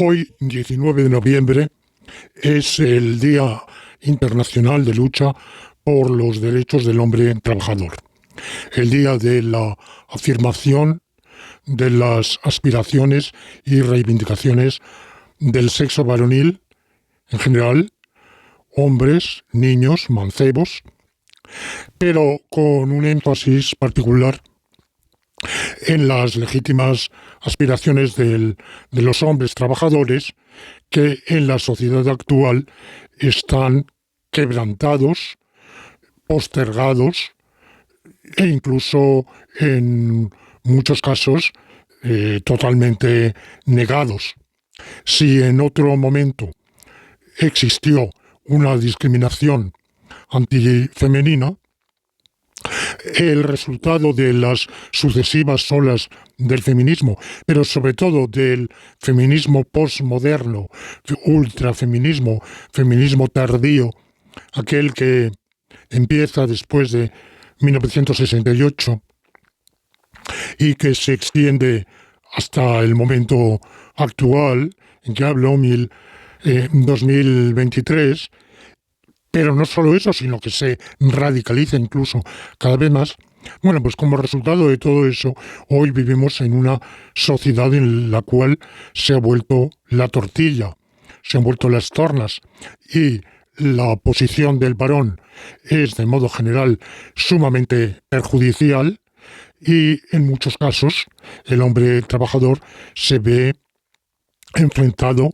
Hoy, 19 de noviembre, es el Día Internacional de Lucha por los Derechos del Hombre Trabajador. El día de la afirmación de las aspiraciones y reivindicaciones del sexo varonil en general, hombres, niños, mancebos, pero con un énfasis particular en las legítimas aspiraciones de los hombres trabajadores que en la sociedad actual están quebrantados, postergados e incluso en muchos casos totalmente negados. Si en otro momento existió una discriminación antifemenina, el resultado de las sucesivas olas del feminismo, pero sobre todo del feminismo postmoderno, ultrafeminismo, feminismo tardío, aquel que empieza después de 1968 y que se extiende hasta el momento actual, en que hablo, 2023, pero no solo eso, sino que se radicaliza incluso cada vez más. Bueno, pues como resultado de todo eso, hoy vivimos en una sociedad en la cual se ha vuelto la tortilla, se han vuelto las tornas y la posición del varón es de modo general sumamente perjudicial y en muchos casos el hombre trabajador se ve enfrentado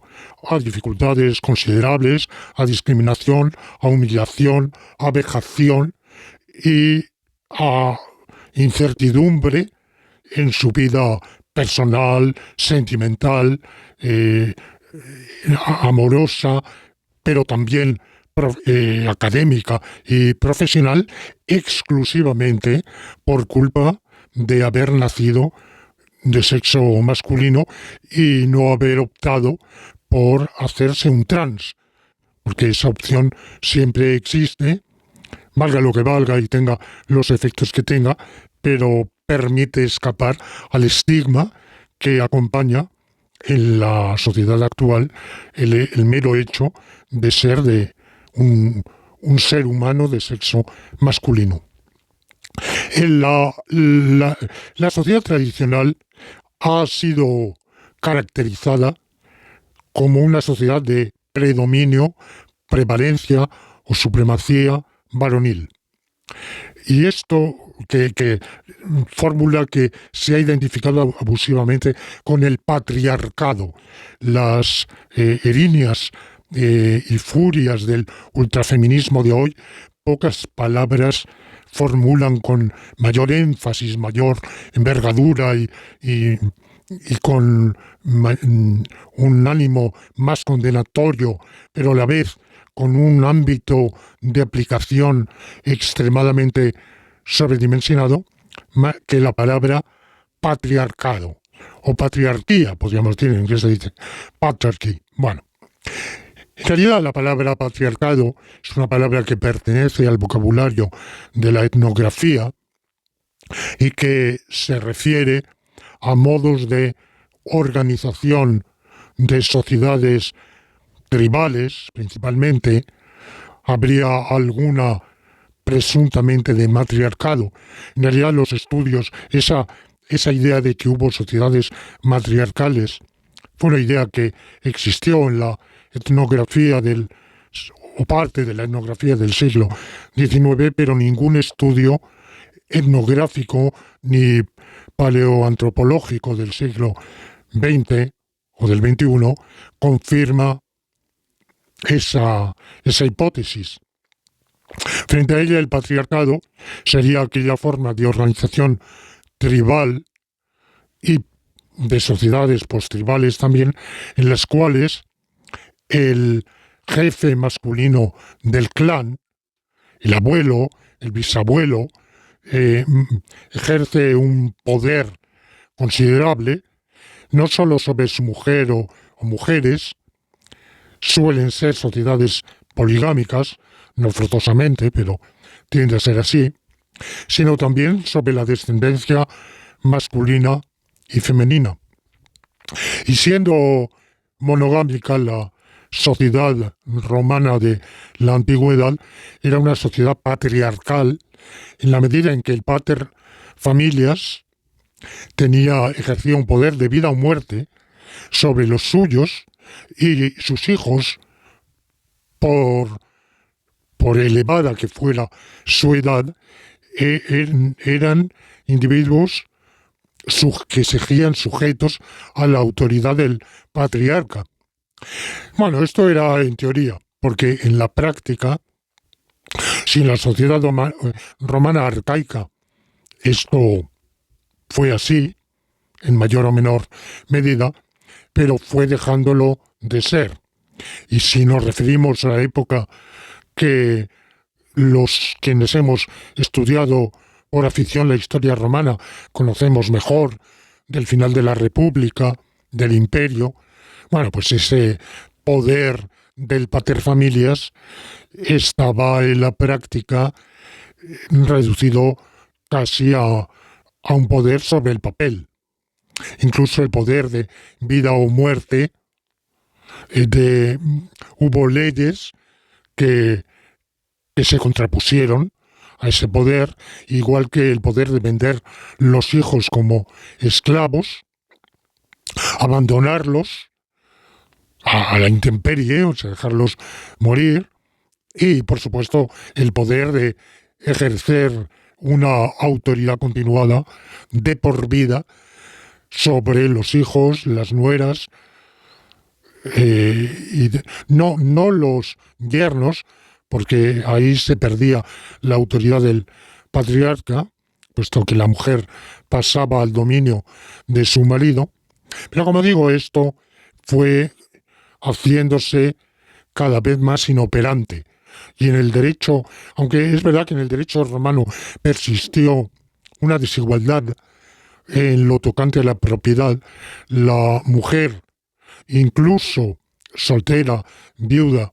a dificultades considerables, a discriminación, a humillación, a vejación y a incertidumbre en su vida personal, sentimental, amorosa, pero también académica y profesional, exclusivamente por culpa de haber nacido de sexo masculino y no haber optado por hacerse un trans, porque esa opción siempre existe, valga lo que valga y tenga los efectos que tenga, pero permite escapar al estigma que acompaña en la sociedad actual el mero hecho de ser de un ser humano de sexo masculino. La sociedad tradicional ha sido caracterizada como una sociedad de predominio, prevalencia o supremacía varonil. Y esto, que fórmula que se ha identificado abusivamente con el patriarcado, las erinias y furias del ultrafeminismo de hoy, pocas palabras formulan con mayor énfasis, mayor envergadura y con un ánimo más condenatorio, pero a la vez con un ámbito de aplicación extremadamente sobredimensionado, que la palabra patriarcado o patriarquía, podríamos decir, en inglés se dice patriarchy. Bueno, en realidad la palabra patriarcado es una palabra que pertenece al vocabulario de la etnografía y que se refiere a modos de organización de sociedades tribales, principalmente. Habría alguna presuntamente de matriarcado. En realidad los estudios, esa idea de que hubo sociedades matriarcales fue una idea que existió en la etnografía o parte de la etnografía del siglo XIX, pero ningún estudio etnográfico ni paleoantropológico del siglo XX o del XXI confirma esa hipótesis. Frente a ella, el patriarcado sería aquella forma de organización tribal y de sociedades postribales también, en las cuales el jefe masculino del clan, el abuelo, el bisabuelo, ejerce un poder considerable, no solo sobre su mujer o mujeres, suelen ser sociedades poligámicas, no forzosamente, pero tiende a ser así, sino también sobre la descendencia masculina y femenina. Y siendo monogámica, la sociedad romana de la antigüedad era una sociedad patriarcal en la medida en que el pater familias ejercía un poder de vida o muerte sobre los suyos y sus hijos, por, por elevada que fuera su edad, eran individuos que seguían sujetos a la autoridad del patriarca. Bueno, esto era en teoría, porque en la práctica, si en la sociedad romana arcaica esto fue así, en mayor o menor medida, pero fue dejándolo de ser. Y si nos referimos a la época que los quienes hemos estudiado por afición la historia romana conocemos mejor, del final de la República, del Imperio, bueno, pues ese poder del paterfamilias estaba en la práctica reducido casi a un poder sobre el papel. Incluso el poder de vida o muerte, hubo leyes que se contrapusieron a ese poder, igual que el poder de vender los hijos como esclavos, abandonarlos a la intemperie, o sea, dejarlos morir, y por supuesto el poder de ejercer una autoridad continuada de por vida sobre los hijos, las nueras, no los yernos, porque ahí se perdía la autoridad del patriarca, puesto que la mujer pasaba al dominio de su marido. Pero como digo, esto fue haciéndose cada vez más inoperante. Y en el derecho, aunque es verdad que en el derecho romano persistió una desigualdad en lo tocante a la propiedad, la mujer, incluso soltera, viuda,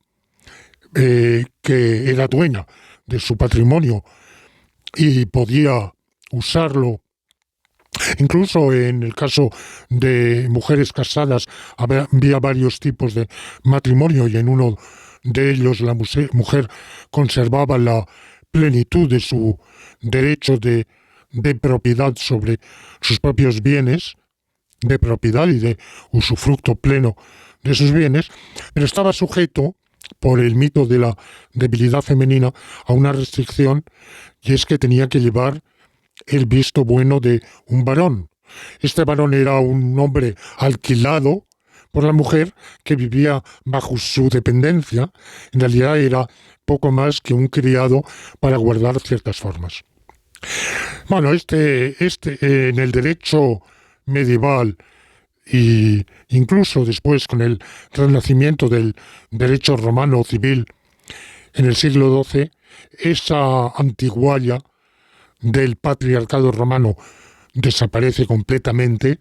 que era dueña de su patrimonio y podía usarlo. Incluso en el caso de mujeres casadas había varios tipos de matrimonio y en uno de ellos la mujer conservaba la plenitud de su derecho de propiedad sobre sus propios bienes, de propiedad y de usufructo pleno de sus bienes, pero estaba sujeto por el mito de la debilidad femenina a una restricción, y es que tenía que llevar el visto bueno de un varón. Este varón era un hombre alquilado por la mujer que vivía bajo su dependencia. En realidad era poco más que un criado para guardar ciertas formas. Bueno, en el derecho medieval y incluso después con el renacimiento del derecho romano civil en el siglo XII, esa antigualla del patriarcado romano desaparece completamente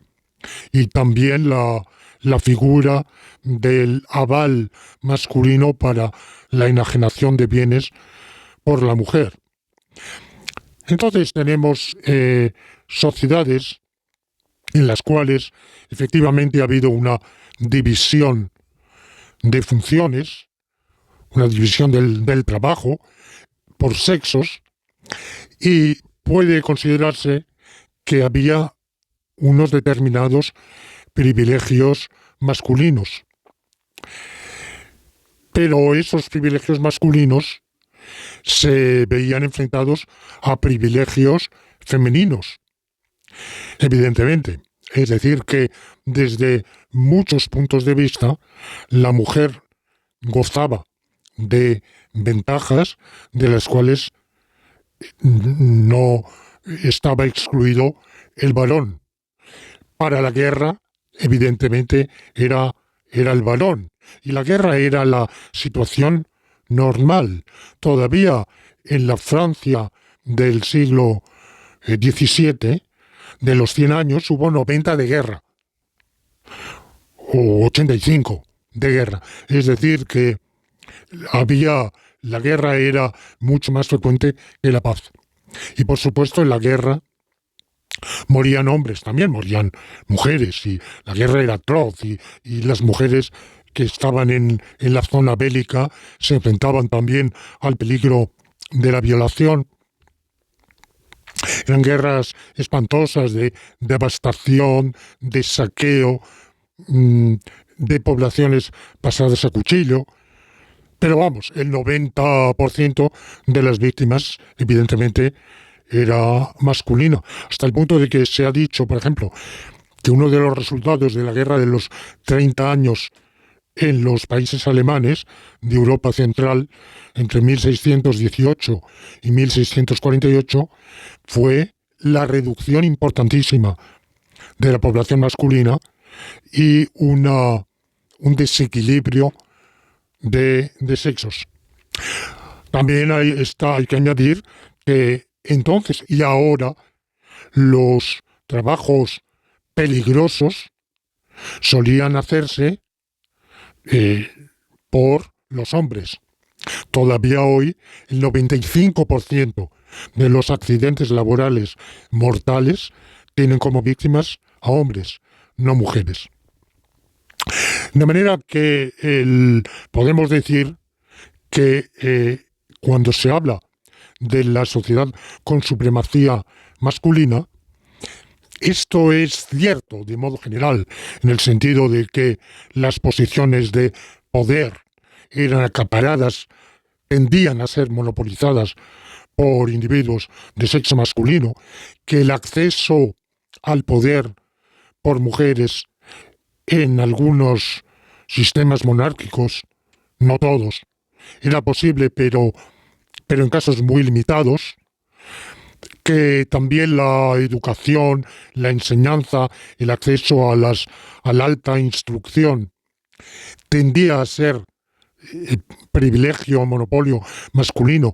y también la figura del aval masculino para la enajenación de bienes por la mujer. Entonces tenemos sociedades en las cuales efectivamente ha habido una división de funciones, una división del trabajo por sexos, y puede considerarse que había unos determinados privilegios masculinos. Pero esos privilegios masculinos se veían enfrentados a privilegios femeninos, evidentemente. Es decir, que desde muchos puntos de vista la mujer gozaba de ventajas de las cuales no estaba excluido el varón. Para la guerra, evidentemente, era el varón. Y la guerra era la situación normal. Todavía en la Francia del siglo XVII, de los 100 años, hubo 90 de guerra. O 85 de guerra. Es decir, que la guerra era mucho más frecuente que la paz. Y por supuesto en la guerra morían hombres, también morían mujeres, y la guerra era atroz, y las mujeres que estaban en la zona bélica se enfrentaban también al peligro de la violación. Eran guerras espantosas de devastación, de saqueo, mm, de poblaciones pasadas a cuchillo. Pero vamos, el 90% de las víctimas, evidentemente, era masculino. Hasta el punto de que se ha dicho, por ejemplo, que uno de los resultados de la guerra de los 30 años en los países alemanes de Europa Central, entre 1618 y 1648, fue la reducción importantísima de la población masculina y un desequilibrio de sexos. También hay que añadir que entonces y ahora los trabajos peligrosos solían hacerse eh, por los hombres. Todavía hoy el 95% de los accidentes laborales mortales tienen como víctimas a hombres, no mujeres. De manera que podemos decir que cuando se habla de la sociedad con supremacía masculina, esto es cierto de modo general, en el sentido de que las posiciones de poder eran acaparadas, tendían a ser monopolizadas por individuos de sexo masculino, que el acceso al poder por mujeres en algunos sistemas monárquicos, no todos, era posible, pero en casos muy limitados, que también la educación, la enseñanza, el acceso a la alta instrucción tendía a ser privilegio o monopolio masculino,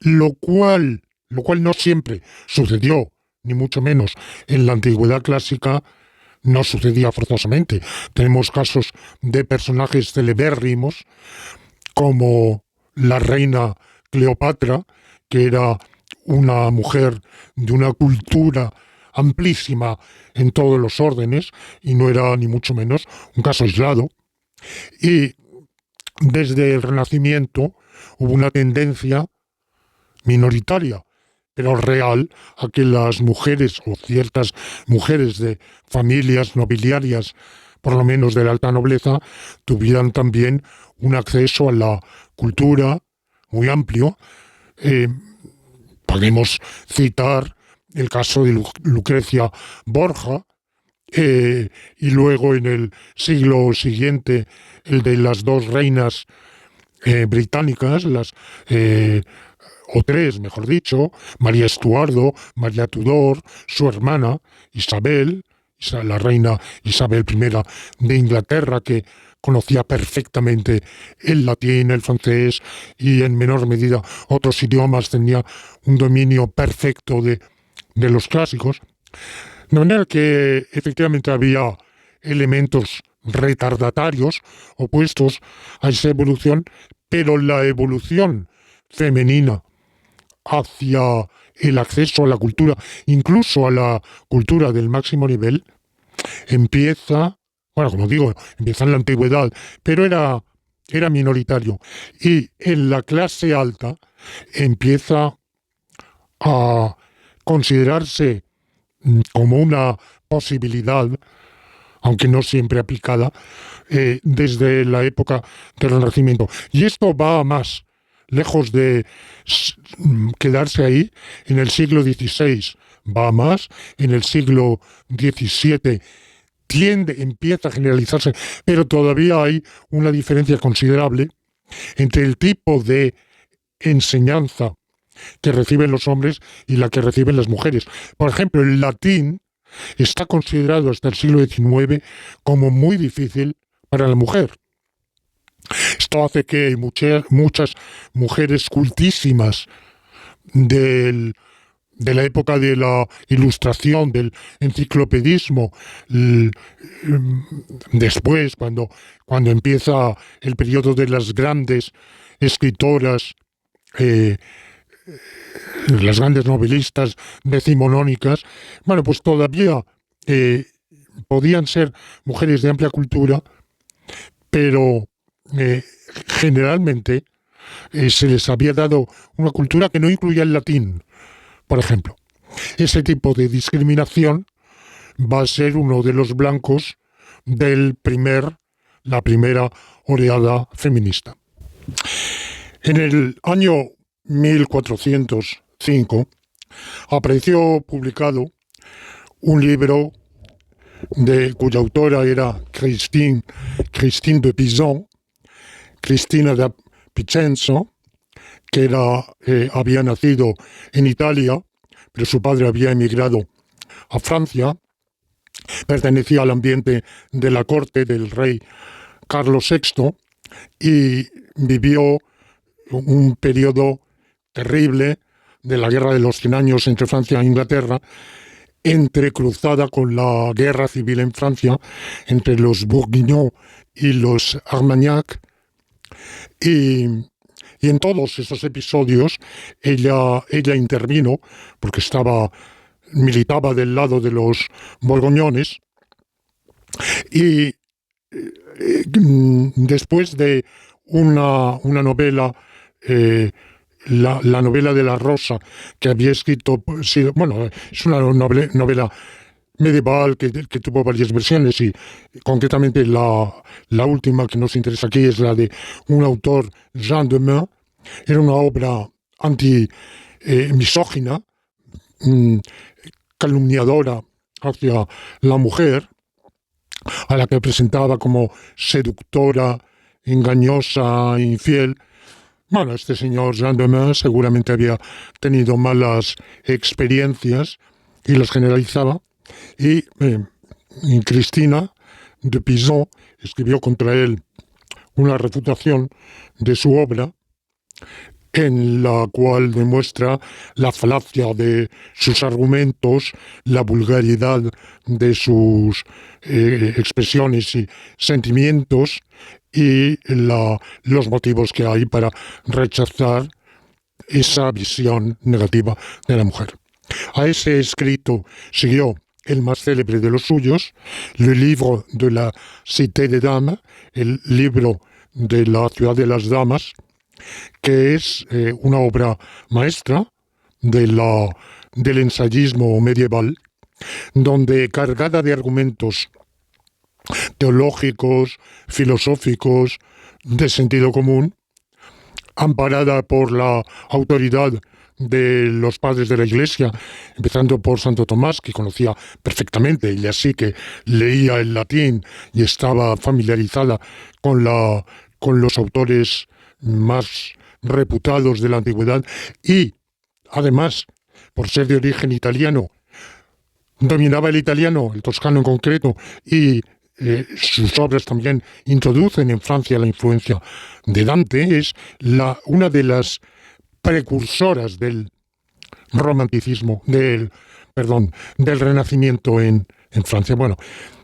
lo cual no siempre sucedió, ni mucho menos en la antigüedad clásica. No sucedía forzosamente. Tenemos casos de personajes celebérrimos como la reina Cleopatra, que era una mujer de una cultura amplísima en todos los órdenes y no era ni mucho menos un caso aislado. Y desde el Renacimiento hubo una tendencia minoritaria, pero real, a que las mujeres o ciertas mujeres de familias nobiliarias, por lo menos de la alta nobleza, tuvieran también un acceso a la cultura muy amplio. Eh, Podemos citar el caso de Lucrecia Borgia, y luego en el siglo siguiente el de las dos reinas británicas, o tres, mejor dicho, María Estuardo, María Tudor, su hermana Isabel, la reina Isabel I de Inglaterra, que conocía perfectamente el latín, el francés y en menor medida otros idiomas, tenía un dominio perfecto de los clásicos. De manera que efectivamente había elementos retardatarios opuestos a esa evolución, pero la evolución femenina hacia el acceso a la cultura, incluso a la cultura del máximo nivel, empieza, bueno, como digo, empieza en la antigüedad, pero era minoritario. Y en la clase alta empieza a considerarse como una posibilidad, aunque no siempre aplicada, desde la época del Renacimiento. Y esto va a más, lejos de quedarse ahí, en el siglo XVI va a más, en el siglo XVII empieza a generalizarse, pero todavía hay una diferencia considerable entre el tipo de enseñanza que reciben los hombres y la que reciben las mujeres. Por ejemplo, el latín está considerado hasta el siglo XIX como muy difícil para la mujer. Esto hace que muchas mujeres cultísimas de la época de la Ilustración, del enciclopedismo, después, cuando empieza el periodo de las grandes escritoras las grandes novelistas decimonónicas, bueno, pues todavía podían ser mujeres de amplia cultura, pero generalmente se les había dado una cultura que no incluía el latín, por ejemplo. Ese tipo de discriminación va a ser uno de los blancos de la primera oleada feminista. En el año 1405 apareció publicado un libro cuya autora era Christine de Pizan, Cristina de Picenzo, que había nacido en Italia, pero su padre había emigrado a Francia, pertenecía al ambiente de la corte del rey Carlos VI y vivió un periodo terrible de la Guerra de los 100 años entre Francia e Inglaterra, entrecruzada con la guerra civil en Francia entre los Bourguignons y los Armagnac, y en todos esos episodios ella intervino porque militaba del lado de los borgoñones, y después de una novela, la novela de la Rosa, que había escrito, bueno, es una novela medieval que tuvo varias versiones, y concretamente la última que nos interesa aquí es la de un autor, Jean Demeun. Era una obra misógina, calumniadora hacia la mujer, a la que presentaba como seductora, engañosa, infiel. Bueno, este señor Jean Demeun seguramente había tenido malas experiencias y las generalizaba. Y Cristina de Pizan escribió contra él una refutación de su obra, en la cual demuestra la falacia de sus argumentos, la vulgaridad de sus expresiones y sentimientos, y los motivos que hay para rechazar esa visión negativa de la mujer. A ese escrito siguió el más célebre de los suyos, Le Livre de la Cité des Dames, el libro de la ciudad de las damas, que es una obra maestra del ensayismo medieval, donde, cargada de argumentos teológicos, filosóficos, de sentido común, amparada por la autoridad de los padres de la Iglesia, empezando por Santo Tomás, que conocía perfectamente, y así que leía el latín y estaba familiarizada con los autores más reputados de la antigüedad, y además, por ser de origen italiano, dominaba el italiano, el toscano en concreto, y sus obras también introducen en Francia la influencia de Dante. Es una de las precursoras del romanticismo, del Renacimiento en Francia. Bueno,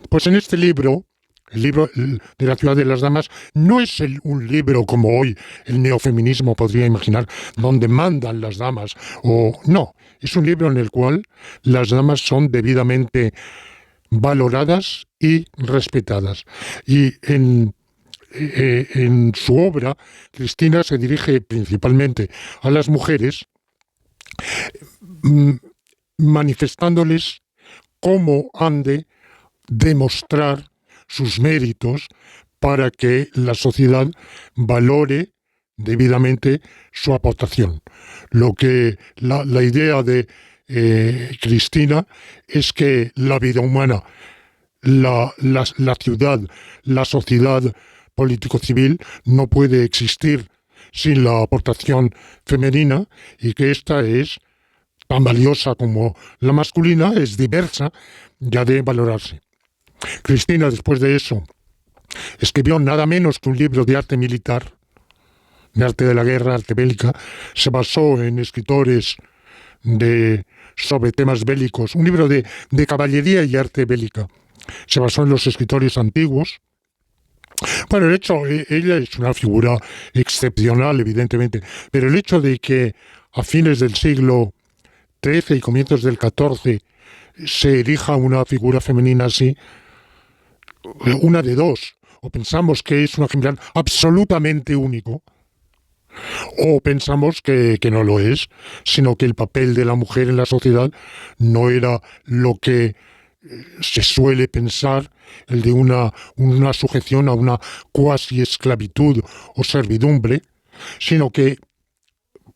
pues en este libro, el libro de la ciudad de las damas, no es un libro como hoy el neofeminismo podría imaginar, donde mandan las damas, no, es un libro en el cual las damas son debidamente valoradas y respetadas. Y en su obra, Cristina se dirige principalmente a las mujeres, manifestándoles cómo han de demostrar sus méritos para que la sociedad valore debidamente su aportación. La idea de Cristina es que la vida humana, la ciudad, la sociedad político-civil no puede existir sin la aportación femenina, y que esta es tan valiosa como la masculina, es diversa, ya de valorarse. Cristina, después de eso, escribió nada menos que un libro de arte militar, de arte de la guerra, arte bélica. Se basó en escritores sobre temas bélicos, un libro de caballería y arte bélica. Se basó en los escritores antiguos, Bueno, el hecho, ella es una figura excepcional, evidentemente, pero el hecho de que a fines del siglo XIII y comienzos del XIV se elija una figura femenina así, una de dos: o pensamos que es un ejemplar absolutamente único, o pensamos que no lo es, sino que el papel de la mujer en la sociedad no era lo que se suele pensar, el de una sujeción a una cuasi esclavitud o servidumbre, sino que,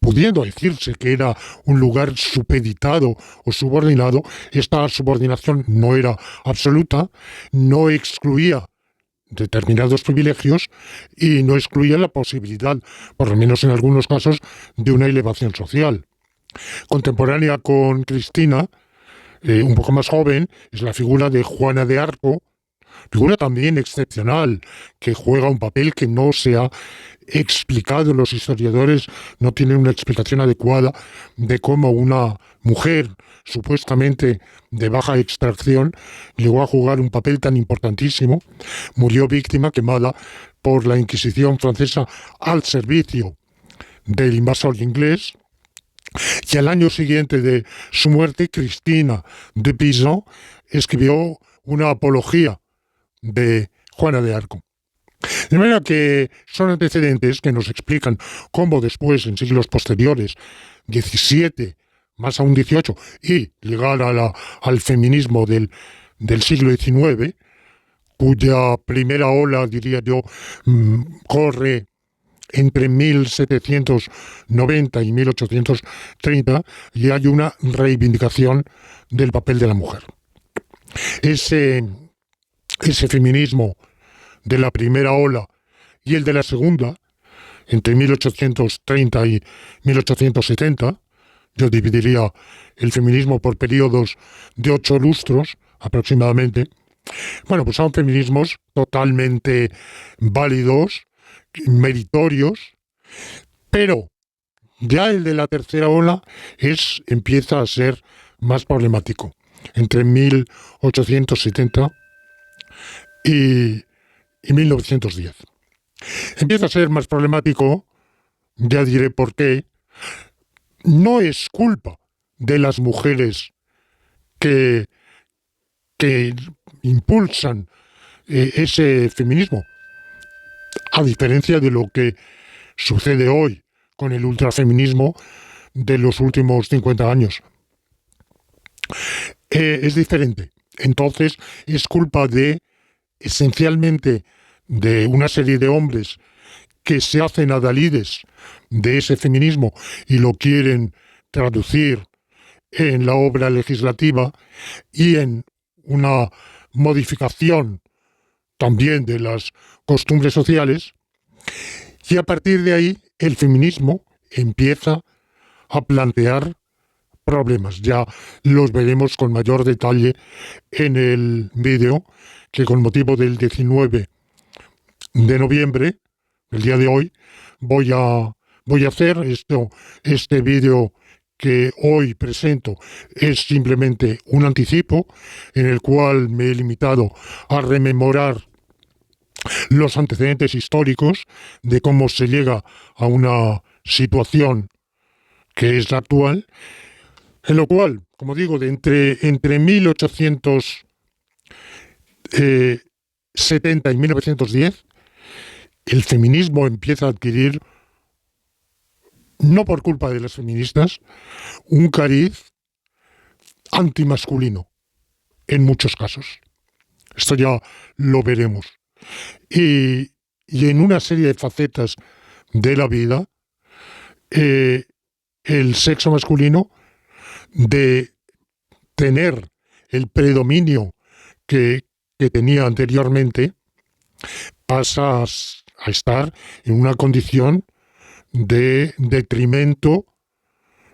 pudiendo decirse que era un lugar supeditado o subordinado, esta subordinación no era absoluta, no excluía determinados privilegios y no excluía la posibilidad, por lo menos en algunos casos, de una elevación social. Contemporánea con Cristina, un poco más joven, es la figura de Juana de Arco, figura también excepcional, que juega un papel que no se ha explicado. Los historiadores no tienen una explicación adecuada de cómo una mujer supuestamente de baja extracción llegó a jugar un papel tan importantísimo. Murió víctima, quemada por la Inquisición francesa al servicio del invasor inglés. Y al año siguiente de su muerte, Cristina de Pizan escribió una apología de Juana de Arco. De manera que son antecedentes que nos explican cómo después, en siglos posteriores, XVII, más aún XVIII, y llegar al feminismo del siglo XIX, cuya primera ola, diría yo, corre entre 1790 y 1830, y hay una reivindicación del papel de la mujer. Ese feminismo de la primera ola y el de la segunda, entre 1830 y 1870, yo dividiría el feminismo por periodos de 8 lustros aproximadamente. Bueno, pues son feminismos totalmente válidos, meritorios, pero ya el de la tercera ola empieza a ser más problemático. Entre 1870 y 1910. Empieza a ser más problemático, ya diré por qué. No es culpa de las mujeres que impulsan ese feminismo, a diferencia de lo que sucede hoy con el ultrafeminismo de los últimos 50 años. Es diferente. Entonces, es culpa esencialmente de una serie de hombres que se hacen adalides de ese feminismo y lo quieren traducir en la obra legislativa y en una modificación también de las costumbres sociales, y a partir de ahí el feminismo empieza a plantear problemas. Ya los veremos con mayor detalle en el vídeo que, con motivo del 19 de noviembre, el día de hoy, voy a hacer. Este vídeo que hoy presento es simplemente un anticipo en el cual me he limitado a rememorar los antecedentes históricos de cómo se llega a una situación que es la actual, en lo cual, como digo, entre 1870 y 1910, el feminismo empieza a adquirir, no por culpa de las feministas, un cariz antimasculino, en muchos casos. Esto ya lo veremos. Y en una serie de facetas de la vida, el sexo masculino, de tener el predominio que tenía anteriormente, pasa a estar en una condición de detrimento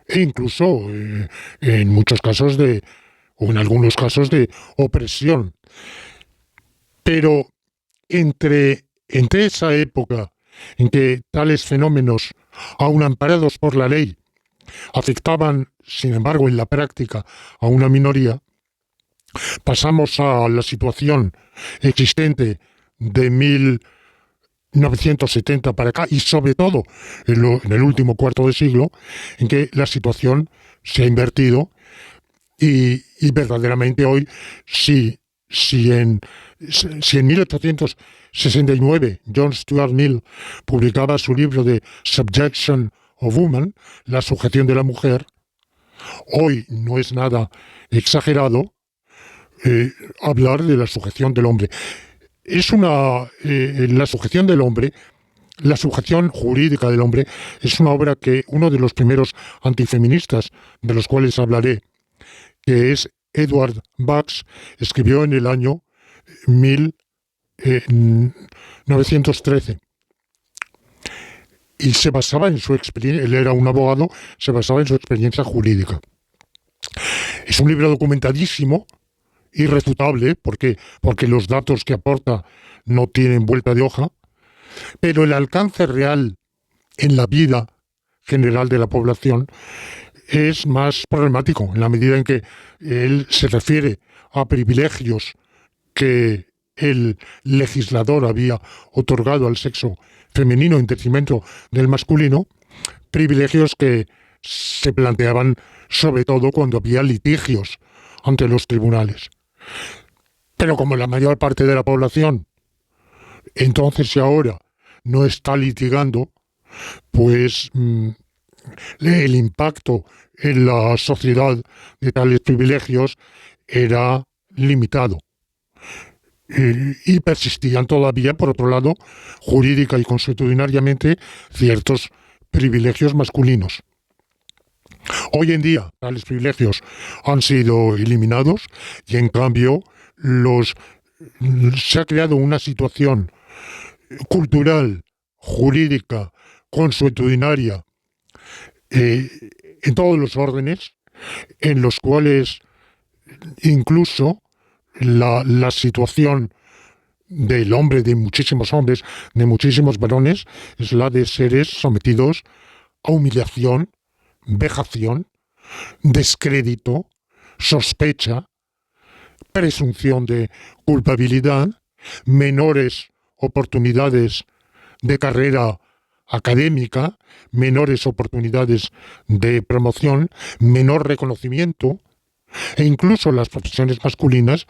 e incluso en muchos casos o en algunos casos de opresión. Pero entre esa época en que tales fenómenos, aun amparados por la ley, afectaban, sin embargo, en la práctica a una minoría, pasamos a la situación existente de 1970 para acá y sobre todo en el último cuarto de siglo, en que la situación se ha invertido y verdaderamente hoy, si en 1869 John Stuart Mill publicaba su libro de Subjection of Woman, la sujeción de la mujer, hoy no es nada exagerado hablar de la sujeción del hombre. La sujeción del hombre, la sujeción jurídica del hombre, es una obra que uno de los primeros antifeministas, de los cuales hablaré, que es Edward Bucks, escribió en el año 1913. Y se basaba en su experiencia, él era un abogado, se basaba en su experiencia jurídica. Es un libro documentadísimo, irrefutable, porque los datos que aporta no tienen vuelta de hoja, pero el alcance real en la vida general de la población es más problemático, en la medida en que él se refiere a privilegios que el legislador había otorgado al sexo femenino en detrimento del masculino, privilegios que se planteaban sobre todo cuando había litigios ante los tribunales. Pero como la mayor parte de la población entonces y ahora no está litigando, pues el impacto en la sociedad de tales privilegios era limitado. Y persistían todavía, por otro lado, jurídica y consuetudinariamente, ciertos privilegios masculinos. Hoy en día, tales privilegios han sido eliminados y, en cambio, se ha creado una situación cultural, jurídica, consuetudinaria, en todos los órdenes, en los cuales incluso la situación del hombre, de muchísimos hombres, de muchísimos varones, es la de seres sometidos a humillación, vejación, descrédito, sospecha, presunción de culpabilidad, menores oportunidades de carrera académica, menores oportunidades de promoción, menor reconocimiento, e incluso las profesiones masculinas,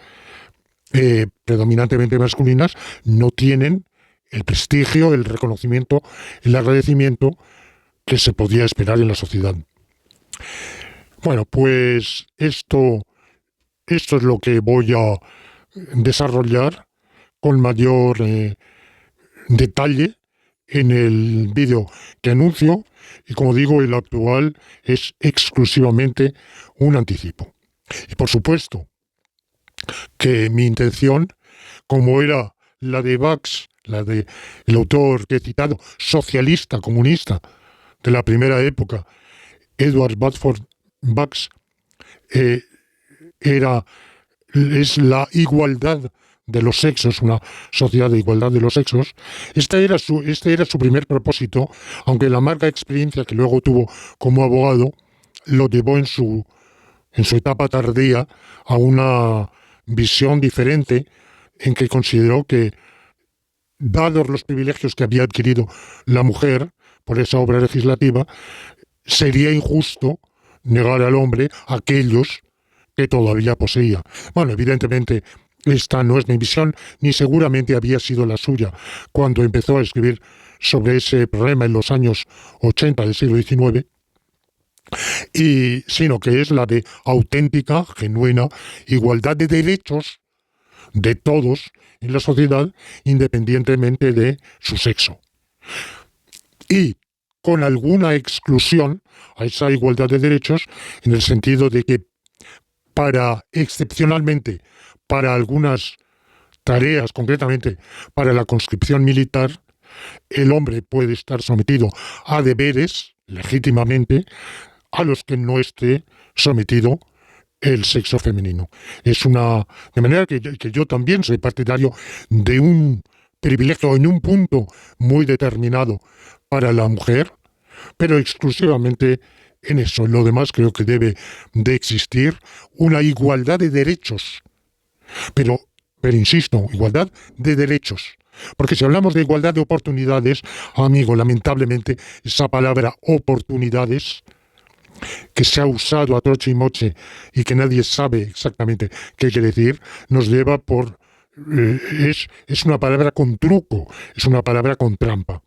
predominantemente masculinas, no tienen el prestigio, el reconocimiento, el agradecimiento que se podía esperar en la sociedad. Bueno, pues esto es lo que voy a desarrollar con mayor detalle en el vídeo que anuncio, y como digo, el actual es exclusivamente un anticipo. Y por supuesto que mi intención, como era la de Bucks, la de el autor que he citado, socialista, comunista, de la primera época, Edward Bradford Bucks, es la igualdad de los sexos, una sociedad de igualdad de los sexos. Este era su primer propósito, aunque la amarga experiencia que luego tuvo como abogado lo llevó en su etapa tardía a una visión diferente, en que consideró que, dados los privilegios que había adquirido la mujer por esa obra legislativa, sería injusto negar al hombre aquellos que todavía poseía. Bueno, evidentemente, esta no es mi visión, ni seguramente había sido la suya cuando empezó a escribir sobre ese problema en los años 80 del siglo XIX, sino que es la de auténtica, genuina igualdad de derechos de todos en la sociedad, independientemente de su sexo. Y con alguna exclusión a esa igualdad de derechos, en el sentido de que excepcionalmente, para algunas tareas, concretamente para la conscripción militar, el hombre puede estar sometido a deberes, legítimamente, a los que no esté sometido el sexo femenino. De manera que yo también soy partidario de un privilegio en un punto muy determinado para la mujer, pero exclusivamente en eso. En lo demás creo que debe de existir una igualdad de derechos. Pero insisto, igualdad de derechos. Porque si hablamos de igualdad de oportunidades, amigo, lamentablemente esa palabra oportunidades, que se ha usado a troche y moche y que nadie sabe exactamente qué quiere decir, nos lleva por... es una palabra con truco, es una palabra con trampa.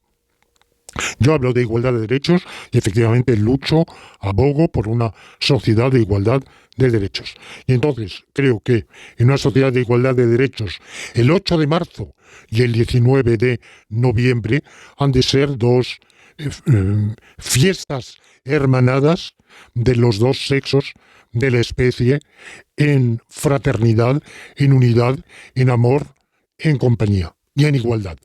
Yo hablo de igualdad de derechos y efectivamente lucho, abogo por una sociedad de igualdad de derechos. Y entonces creo que en una sociedad de igualdad de derechos, el 8 de marzo y el 19 de noviembre han de ser dos fiestas hermanadas de los dos sexos de la especie en fraternidad, en unidad, en amor, en compañía y en igualdad.